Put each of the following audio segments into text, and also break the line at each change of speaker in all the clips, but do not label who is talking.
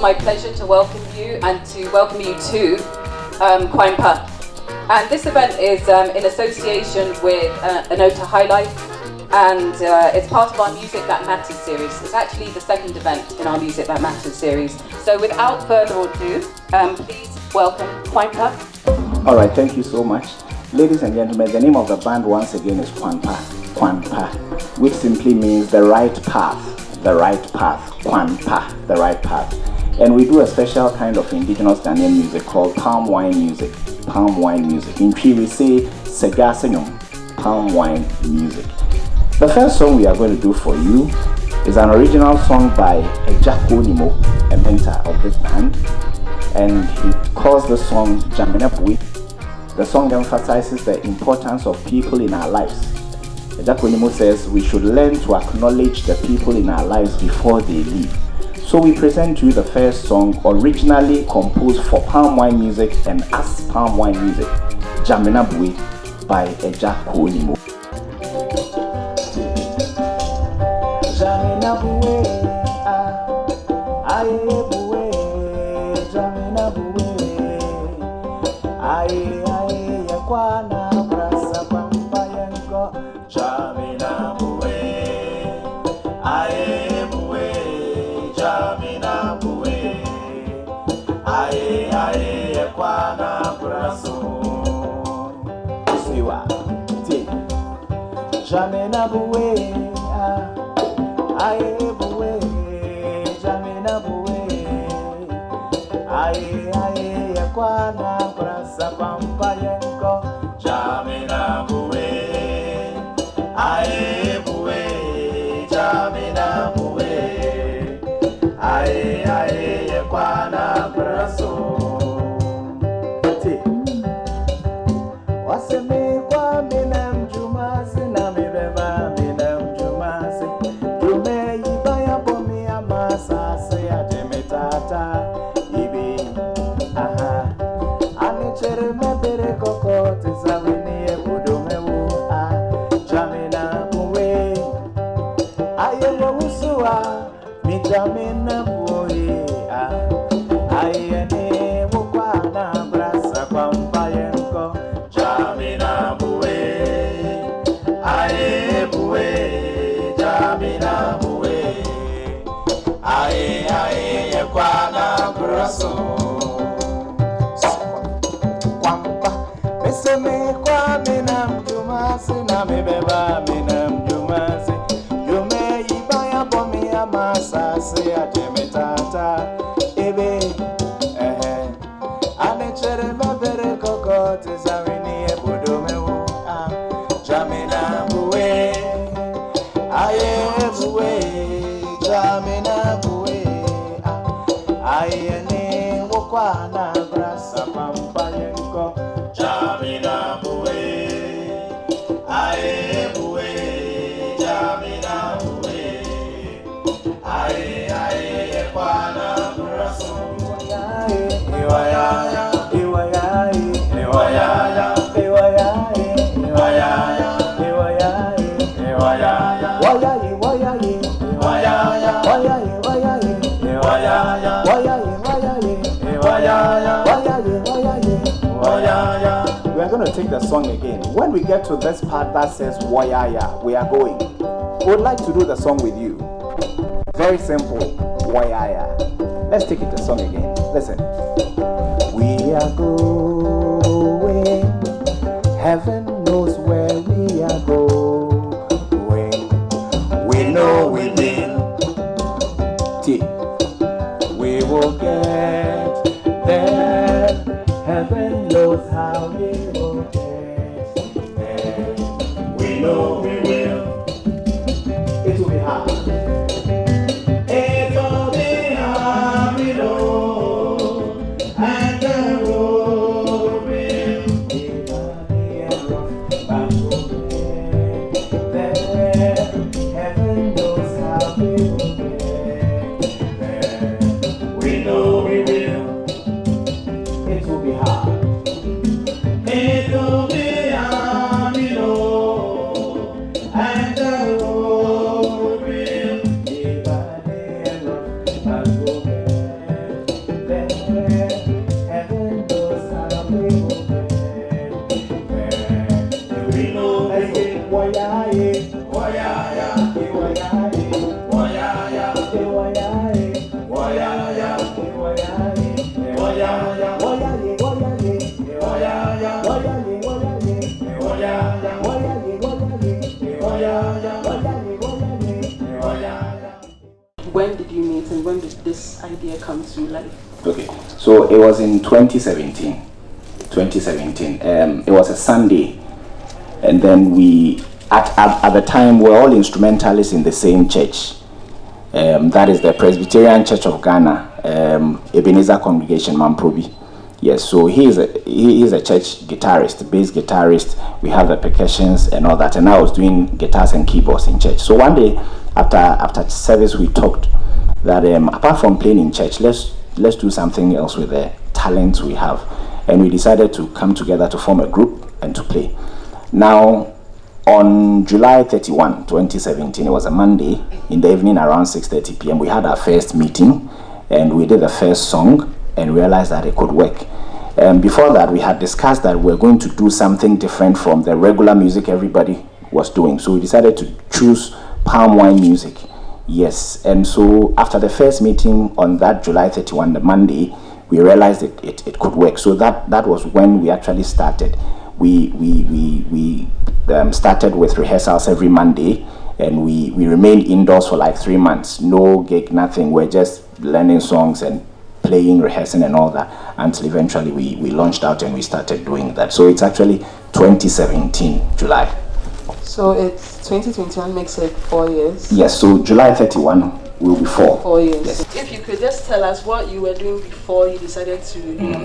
my pleasure to welcome you and to welcome you to KwanPa. And this event is in association with AOTH Highlife, and it's part of our Music That Matters series. It's actually the second event in our Music That Matters series. So without further ado, please welcome KwanPa.
All right, thank you so much. Ladies and gentlemen, the name of the band once again is KwanPa. KwanPa, which simply means the right path. The right path. KwanPa, the right path. And we do a special kind of indigenous Ghanaian music called palm wine music. Palm wine music. In Twi we say Sega Senyum, palm wine music. The first song we are going to do for you is an original song by Nimo, a mentor of this band. And he calls the song Jaminapui. The song emphasizes the importance of people in our lives. Nimo says we should learn to acknowledge the people in our lives before they leave. So we present to you the first song originally composed for palm wine music and as palm wine music, Jaminapui by Nimo. We are going to take the song again. When we get to this part that says Wayaya, we are going. We would like to do the song with you. Very simple. Wayaya. Let's take it the song again. Listen. We are going. Heaven knows where we are going. We know we will. We will get there. Heaven knows how we will get there. We know we will. It will be hard. It will be hard, we know. And the road will be muddy and rough, but we'll get
when did you meet and when did this idea come to life?
Okay, so it was in 2017. 2017. It was a Sunday, and then we, at the time, we're all instrumentalists in the same church. That is the Presbyterian Church of Ghana, Ebenezer Congregation, Mamprobi. Yes, so he is a church guitarist, bass guitarist. We have the percussions and all that, and I was doing guitars and keyboards in church. So one day after service, we talked that apart from playing in church, let's do something else with the talents we have, and we decided to come together to form a group and to play. Now, on July 31, 2017, it was a Monday, in the evening around 6:30 p.m., we had our first meeting, and we did the first song and realized that it could work. Before that, we had discussed that we're going to do something different from the regular music everybody was doing. So we decided to choose palm wine music. Yes, and so after the first meeting on that July 31, the Monday, we realized it could work. So that was when we actually started. We started with rehearsals every Monday, and we remained indoors for like 3 months. No gig, nothing. We're just learning songs and playing, rehearsing and all that, until eventually we launched out and we started doing that. So it's actually 2017, July.
So it's 2021 makes it 4 years?
Yes, so July 31 will be
4 years.
Yes.
If you could just tell us what you were doing before you decided to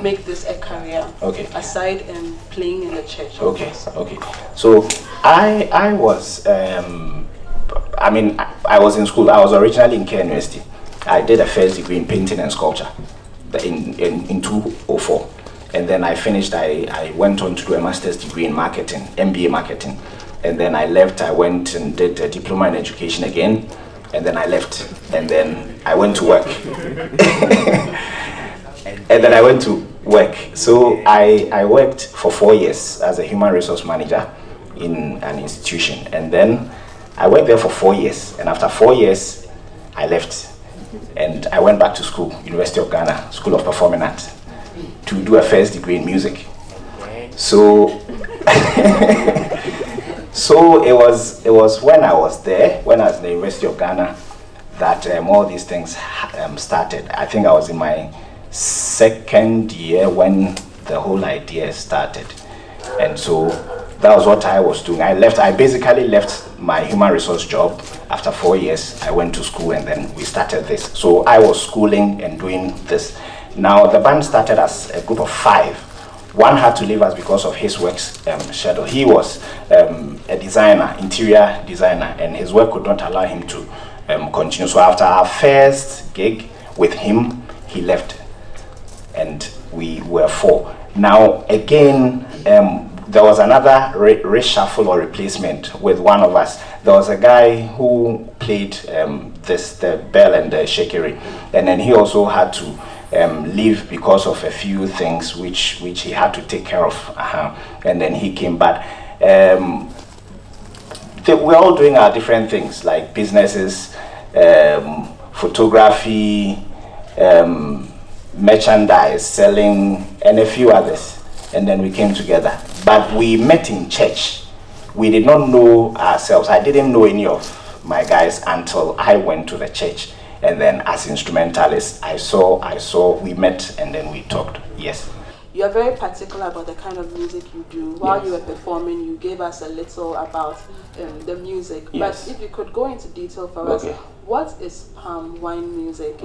make this a career,
okay,
aside and playing in the church.
Okay, okay. So I was, I was in school. I was originally in K University. I did a first degree in painting and sculpture in 2004. And then I finished, I went on to do a master's degree in marketing, MBA marketing. And then I left, I went and did a diploma in education again. And then I left. And then I went to work. And then I went to work. So I worked for 4 years as a human resource manager in an institution. And then I worked there for 4 years. And after 4 years, I left. And I went back to school, University of Ghana, School of Performing Arts, to do a first degree in music. So, so it was when I was there, when I was in the University of Ghana, that all these things started. I think I was in my second year when the whole idea started. And so that was what I was doing. I basically left my human resource job after 4 years. I went to school and then we started this. So I was schooling and doing this. Now the band started as a group of 5. One had to leave us because of his work schedule. He was a designer, interior designer, and his work could not allow him to continue. So after our first gig with him, he left, and we were 4. Now again, there was another reshuffle or replacement with one of us. There was a guy who played the bell and the shakery, and then he also had to leave because of a few things which he had to take care of. And then he came back. We're all doing our different things like businesses, photography, merchandise, selling, and a few others. And then we came together. But we met in church. We did not know ourselves. I didn't know any of my guys until I went to the church. And then as instrumentalists, I saw, we met and then we talked. Yes.
You are very particular about the kind of music you do. While you were performing, you gave us a little about the music.
Yes.
But if you could go into detail for us, what is palm wine music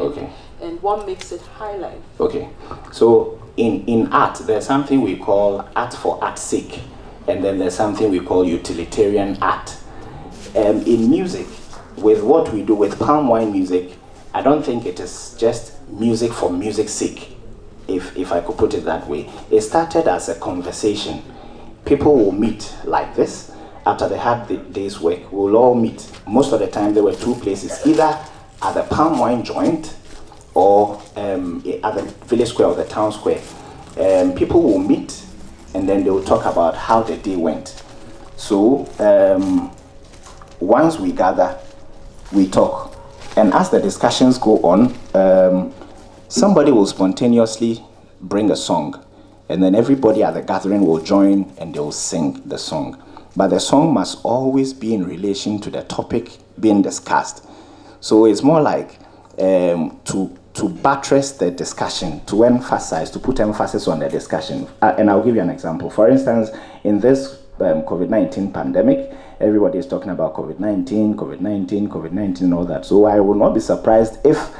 and what makes it Highlife? Okay.
So in art, there's something we call art for art's sake. And then there's something we call utilitarian art. In music, with what we do with palm wine music, I don't think it is just music for music's sake, if I could put it that way. It started as a conversation. People will meet like this. After they had the day's work, we'll all meet. Most of the time there were 2 places, either at the palm wine joint or at the village square or the town square. People will meet and then they will talk about how the day went. So once we gather, we talk. And as the discussions go on, somebody will spontaneously bring a song, and then everybody at the gathering will join and they will sing the song. But the song must always be in relation to the topic being discussed. So it's more like to buttress the discussion, to emphasize, to put emphasis on the discussion. And I'll give you an example. For instance, in this COVID-19 pandemic, everybody is talking about COVID-19, and all that. So I will not be surprised if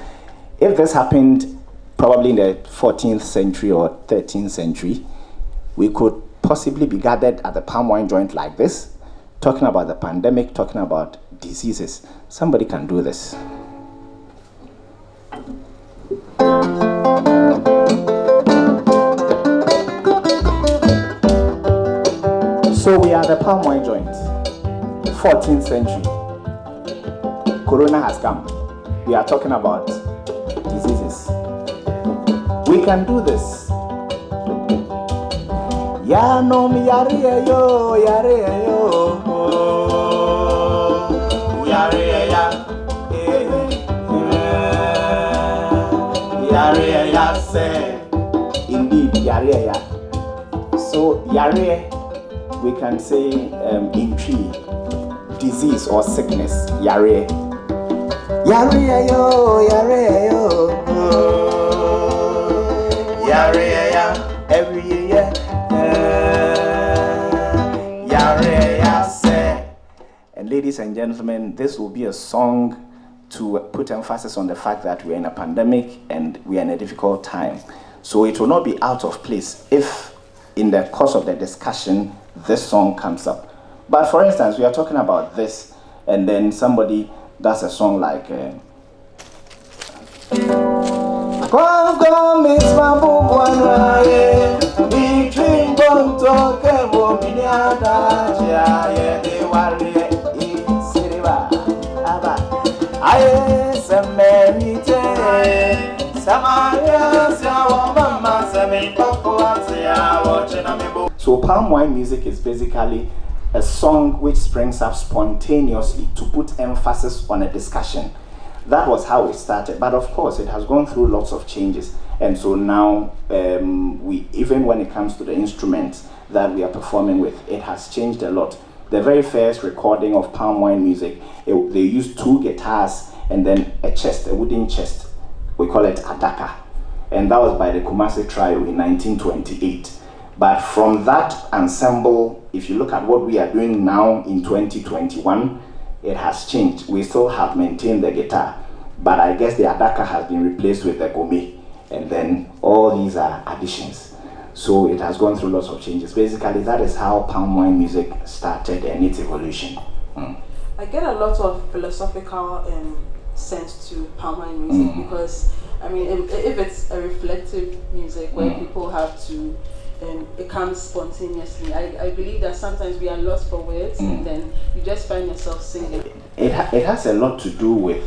this happened probably in the 14th century or 13th century, we could possibly be gathered at the palm wine joint like this, talking about the pandemic, talking about diseases. Somebody can do this. So we are the palm wine joint, 14th century. Corona has come. We are talking about diseases. We can do this. Ya no mi yare yo, yare ya, yare ya say. Indeed, yare ya. So yare, we can say in tree, disease or sickness, yare. Yare yo, yare yo, yare ya, every year, yare ya say. And ladies and gentlemen, this will be a song to put emphasis on the fact that we're in a pandemic and we are in a difficult time. So it will not be out of place if in the course of the discussion this song comes up. But for instance, we are talking about this and then somebody does a song like So palm wine music is basically a song which springs up spontaneously to put emphasis on a discussion. That was how it started, but of course it has gone through lots of changes, and so now we, even when it comes to the instruments that we are performing with, it has changed a lot. The very first recording of palm wine music, they used 2 guitars and then a chest, a wooden chest. We call it adaka, and that was by the Kumasi Trio in 1928. But from that ensemble, if you look at what we are doing now in 2021, it has changed. We still have maintained the guitar, but I guess the adaka has been replaced with the gome, and then all these are additions. So it has gone through lots of changes. Basically, that is how palm wine music started and its evolution.
I get a lot of philosophical sense to palm wine music because, I mean, if it's a reflective music where people have to, it comes spontaneously. I believe that sometimes we are lost for words and then you just find yourself singing.
It has a lot to do with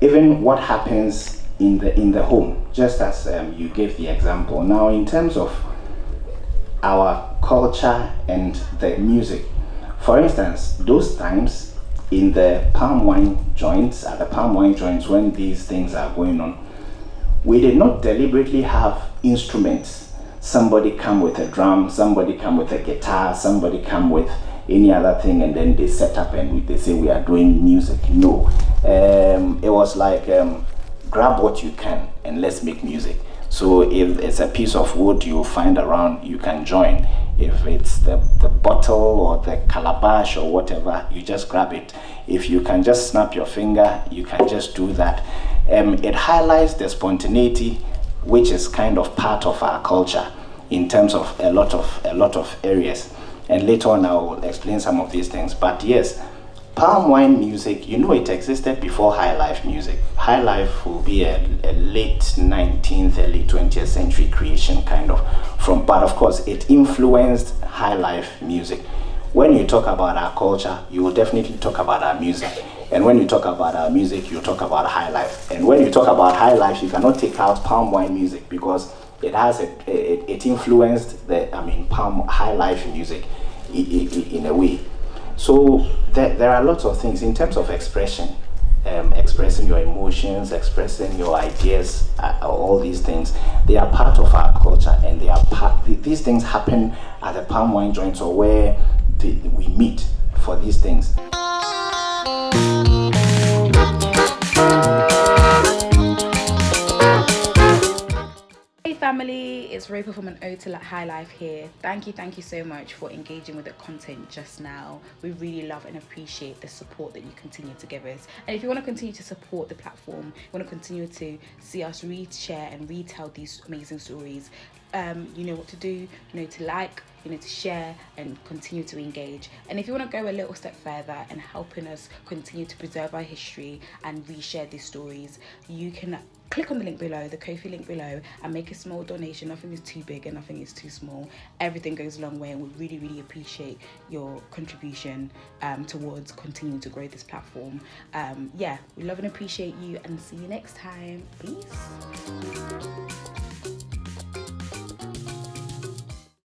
even what happens in the home, just as you gave the example. Now, in terms of our culture and the music, for instance, those times in the palm wine joints, at the palm wine joints when these things are going on, we did not deliberately have instruments. Somebody come with a drum, somebody come with a guitar, somebody come with any other thing, and then they set up and they say we are doing music. No, it was like grab what you can and let's make music. So if it's a piece of wood you find around, you can join. If it's the bottle or the calabash or whatever, you just grab it. If you can just snap your finger, you can just do that. It highlights the spontaneity, which is kind of part of our culture in terms of a lot of areas. And later on I will explain some of these things. But yes, palm wine music, you know, it existed before Highlife music. Highlife will be a late 19th, early 20th century creation kind of but of course it influenced Highlife music. When you talk about our culture, you will definitely talk about our music. And when you talk about our music, you talk about Highlife. And when you talk about Highlife, you cannot take out palm wine music because it influenced palm Highlife music in a way. So there are lots of things in terms of expression, expressing your emotions, expressing your ideas, all these things. They are part of our culture, and these things happen at the palm wine joints or where we meet for these things.
Seprewa from an AOTH Highlife here. Thank you so much for engaging with the content just now. We really love and appreciate the support that you continue to give us. And if you want to continue to support the platform, you want to continue to see us read, share and retell these amazing stories, you know what to do. You know to like, you know to share and continue to engage. And if you want to go a little step further and helping us continue to preserve our history and reshare these stories, you can click on the link below, the Ko-fi link below, and make a small donation. Nothing is too big and nothing is too small. Everything goes a long way, and we really appreciate your contribution towards continuing to grow this platform. Yeah, we love and appreciate you, and see you next time. Peace.